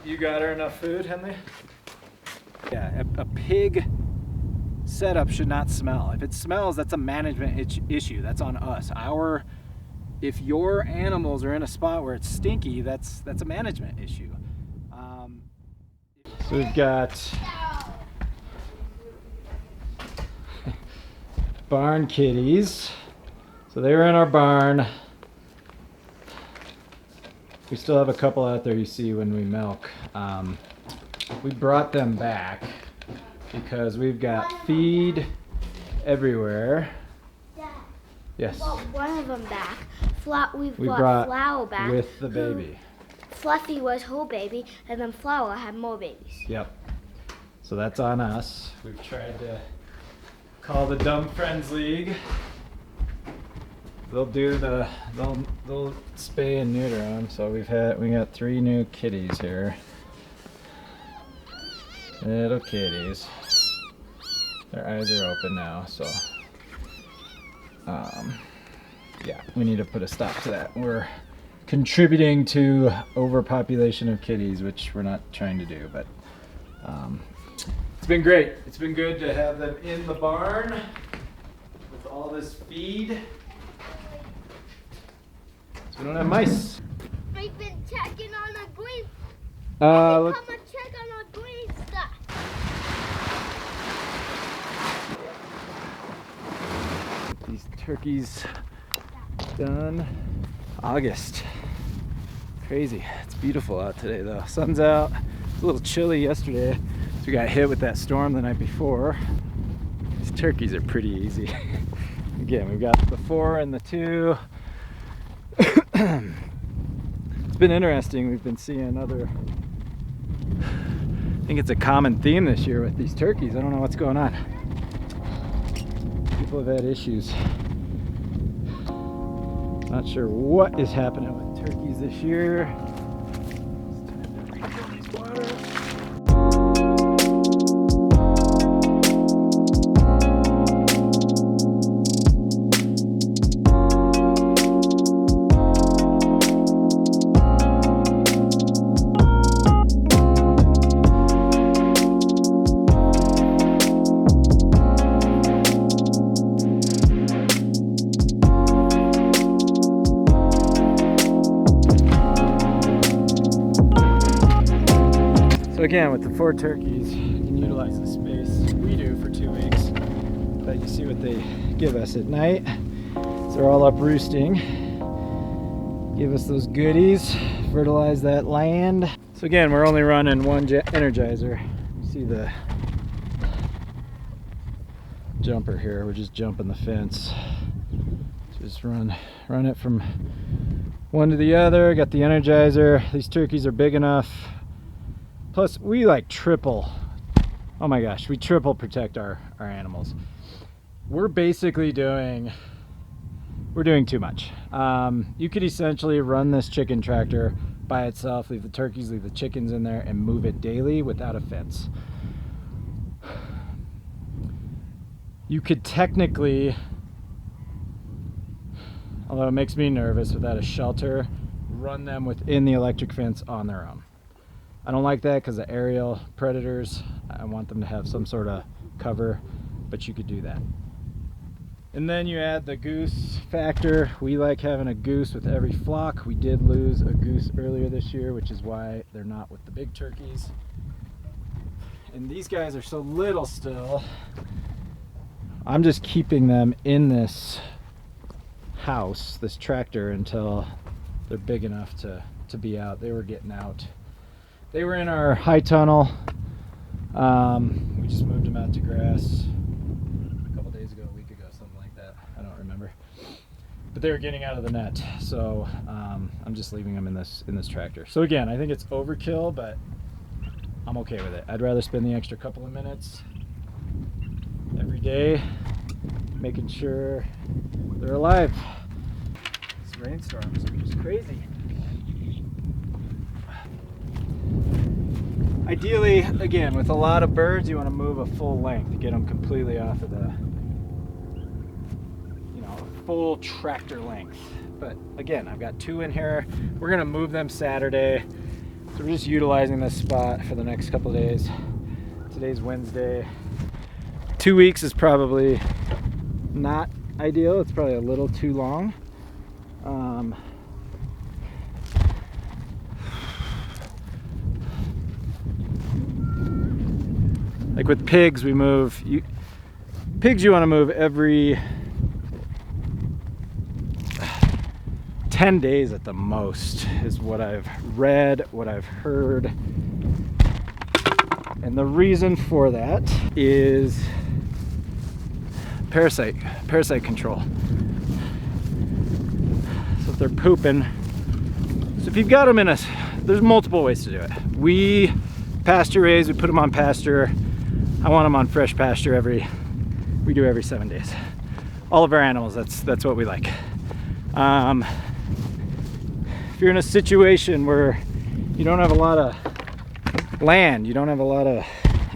You got her enough food, Henley? Yeah, a pig setup should not smell. If it smells, that's a management issue. That's on us. If your animals are in a spot where it's stinky, that's a management issue. So we've got barn kitties. So they were in our barn. We still have a couple out there you see when we milk. We brought them back because we've got feed everywhere. Dad, Yes. we brought one of them back. We brought brought Flower back. with the baby. Fluffy was whole baby, and then Flower had more babies. Yep. So that's on us. We've tried to call the Dumb Friends League. They'll spay and neuter them. So we got 3 new kitties here. Little kitties. Their eyes are open now, so yeah, we need to put a stop to that. We're contributing to overpopulation of kitties, which we're not trying to do, but it's been great. It's been good to have them in the barn with all this feed. So we don't have mice. We've been checking on the green. Look. Come and check on our green stuff. These turkeys done. August. Crazy. It's beautiful out today though. Sun's out. It's a little chilly yesterday. So we got hit with that storm the night before. These turkeys are pretty easy. Again, we've got the 4 and the 2. It's been interesting. We've been seeing other, I think it's a common theme this year with these turkeys. I don't know what's going on. People have had issues. Not sure what is happening with turkeys this year. It's time to refill these waters. So again, with the 4 turkeys, you can utilize the space we do for 2 weeks. But you see what they give us at night. So they're all up roosting. Give us those goodies, fertilize that land. So again, we're only running 1 energizer. You see the jumper here. We're just jumping the fence. Just run it from one to the other. Got the energizer. These turkeys are big enough. Plus, we like triple, oh my gosh, we triple protect our animals. We're basically doing too much. You could essentially run this chicken tractor by itself, leave the turkeys, leave the chickens in there, and move it daily without a fence. You could technically, although it makes me nervous without a shelter, run them within the electric fence on their own. I don't like that because of aerial predators. I want them to have some sort of cover, but you could do that. And then you add the goose factor. We like having a goose with every flock. We did lose a goose earlier this year, which is why they're not with the big turkeys. And these guys are so little still. I'm just keeping them in this house, this tractor, until they're big enough to be out. They were getting out. They were in our high tunnel. We just moved them out to grass a couple days ago, a week ago, something like that. I don't remember. But they were getting out of the net, so I'm just leaving them in this tractor. So again, I think it's overkill, but I'm okay with it. I'd rather spend the extra couple of minutes every day making sure they're alive. These rainstorms are just crazy. Ideally, again, with a lot of birds, you want to move a full length to get them completely off of the, full tractor length. But again, I've got 2 in here. We're gonna move them Saturday. So we're just utilizing this spot for the next couple of days. Today's Wednesday. 2 weeks is probably not ideal. It's probably a little too long. Like with pigs, we move. Pigs you want to move every 10 days at the most, is what I've read, what I've heard. And the reason for that is parasite control. So if they're pooping, so if you've got them there's multiple ways to do it. We pasture raise, we put them on pasture. I want them on fresh pasture we do every 7 days. All of our animals, that's what we like. If you're in a situation where you don't have a lot of land, you don't have a lot of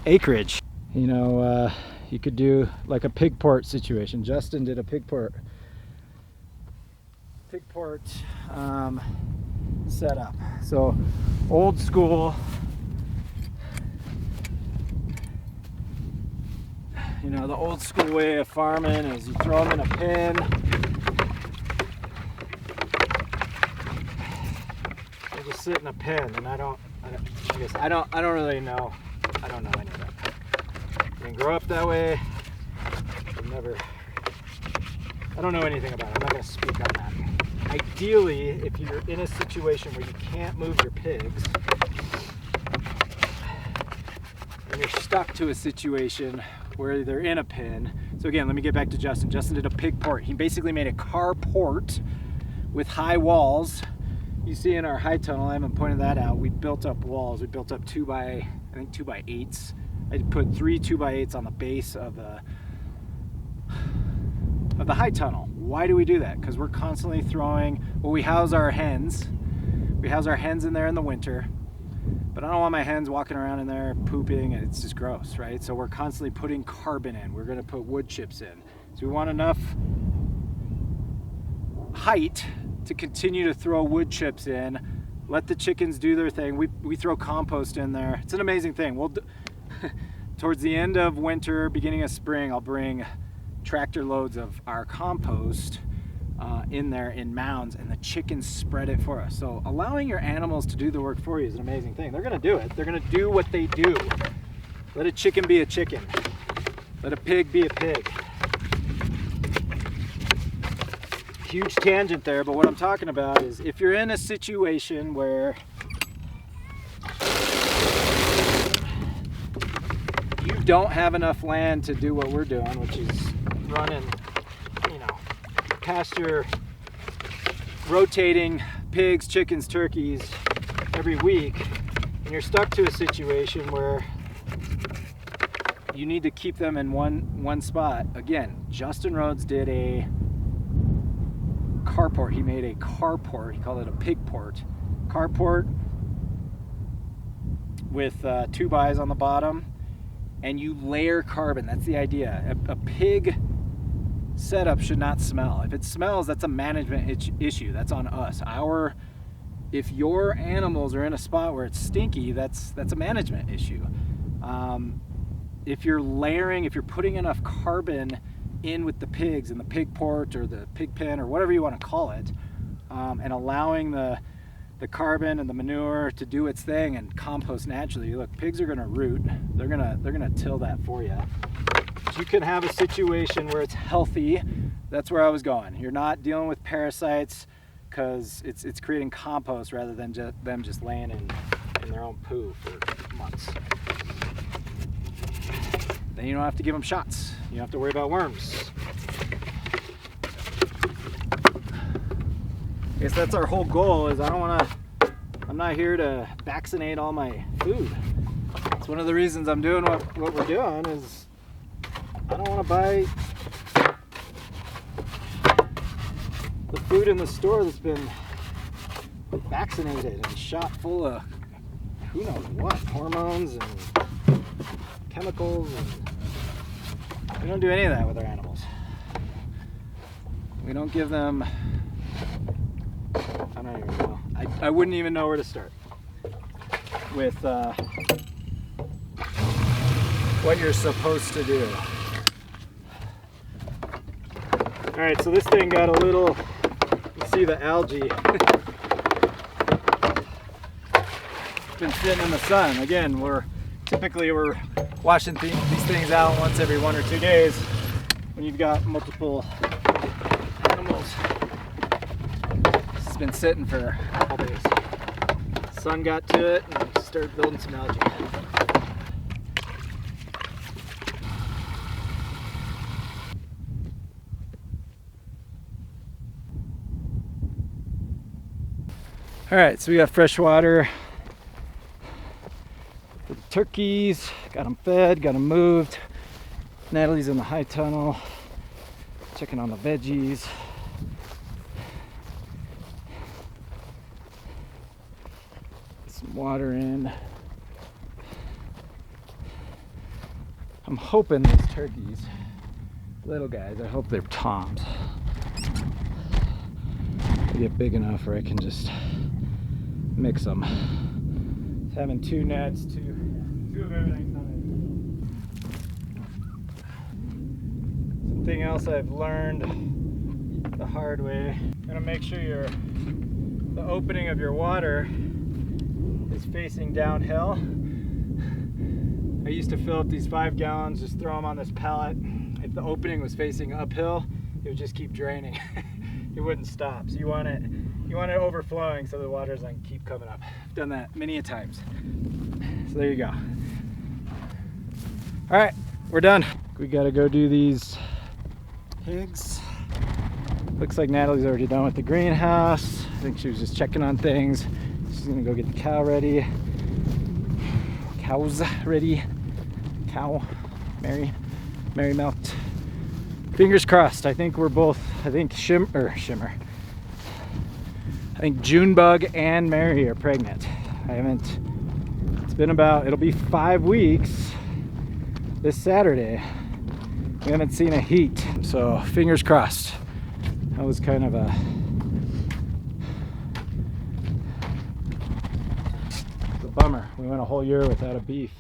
acreage, you know, you could do like a pig port situation. Justin did a pig port setup. So old school, you know, the old school way of farming is you throw them in a pen. They just sit in a pen, and I don't really know. I don't know any of that. I didn't grow up that way. I don't know anything about it. I'm not going to speak on that. Ideally, if you're in a situation where you can't move your pigs, and you're stuck to a situation where they're in a pen. So again, let me get back to Justin. Justin did a pig port. He basically made a carport with high walls. You see in our high tunnel, I haven't pointed that out, we built up walls. We built up 2 by 8s. I put 3 2x8s on the base of the high tunnel. Why do we do that? Because we're constantly throwing, well, we house our hens. We house our hens in there in the winter. But I don't want my hens walking around in there pooping, and it's just gross, right? So we're constantly putting carbon in. We're gonna put wood chips in. So we want enough height to continue to throw wood chips in, let the chickens do their thing. We throw compost in there. It's an amazing thing. Towards the end of winter, beginning of spring, I'll bring tractor loads of our compost in there in mounds, and the chickens spread it for us. So allowing your animals to do the work for you is an amazing thing. They're gonna do it. They're gonna do what they do. Let a chicken be a chicken. Let a pig be a pig. Huge tangent there, but what I'm talking about is if you're in a situation where you don't have enough land to do what we're doing, which is running, you know, pasture, rotating pigs, chickens, turkeys every week, and you're stuck to a situation where you need to keep them in one spot. Again, Justin Rhodes did a carport. He made a carport. He called it a pig port. Carport with 2 bys on the bottom, and you layer carbon. That's the idea. A pig setup should not smell. If it smells, that's a management issue. That's on us. If your animals are in a spot where it's stinky, that's a management issue. If you're layering, if you're putting enough carbon in with the pigs in the pig port or the pig pen or whatever you want to call it, and allowing the carbon and the manure to do its thing and compost naturally. Look, pigs are going to root. They're gonna till that for you. You can have a situation where it's healthy. That's where I was going. You're not dealing with parasites because it's creating compost rather than them just laying in their own poo for months. Then you don't have to give them shots. You don't have to worry about worms. I guess that's our whole goal. Is I'm not here to vaccinate all my food. It's one of the reasons I'm doing what we're doing. Is I don't want to buy the food in the store that's been vaccinated and shot full of who knows what, hormones and chemicals, and we don't do any of that with our animals. We don't give them, I don't even know. I wouldn't even know where to start. with what you're supposed to do. All right, so this thing got a little, you see the algae. It's been sitting in the sun. Again, we're washing these things out once every 1 or 2 days when you've got multiple animals. It's been sitting for a couple days. Sun got to it and started building some algae. All right, so we got fresh water for the turkeys. Got them fed, got them moved. Natalie's in the high tunnel, checking on the veggies. Get some water in. I'm hoping these turkeys, little guys, I hope they're toms. They get big enough where I can just mix them. Having 2 nets, two of everything on it. Something else I've learned the hard way. You gotta make sure the opening of your water is facing downhill. I used to fill up these 5 gallons, just throw them on this pallet. If the opening was facing uphill, it would just keep draining. It wouldn't stop. So you want it overflowing so the water doesn't keep coming up. I've done that many a times. So there you go. All right, we're done. We gotta go do these pigs. Looks like Natalie's already done with the greenhouse. I think she was just checking on things. She's gonna go get the cow ready. Cows ready. Cow, Mary milked. Fingers crossed. I think we're both, I think Shimmer. I think Junebug and Mary are pregnant. It'll be 5 weeks this Saturday. We haven't seen a heat, so fingers crossed. That was kind of a bummer. We went a whole year without a beef.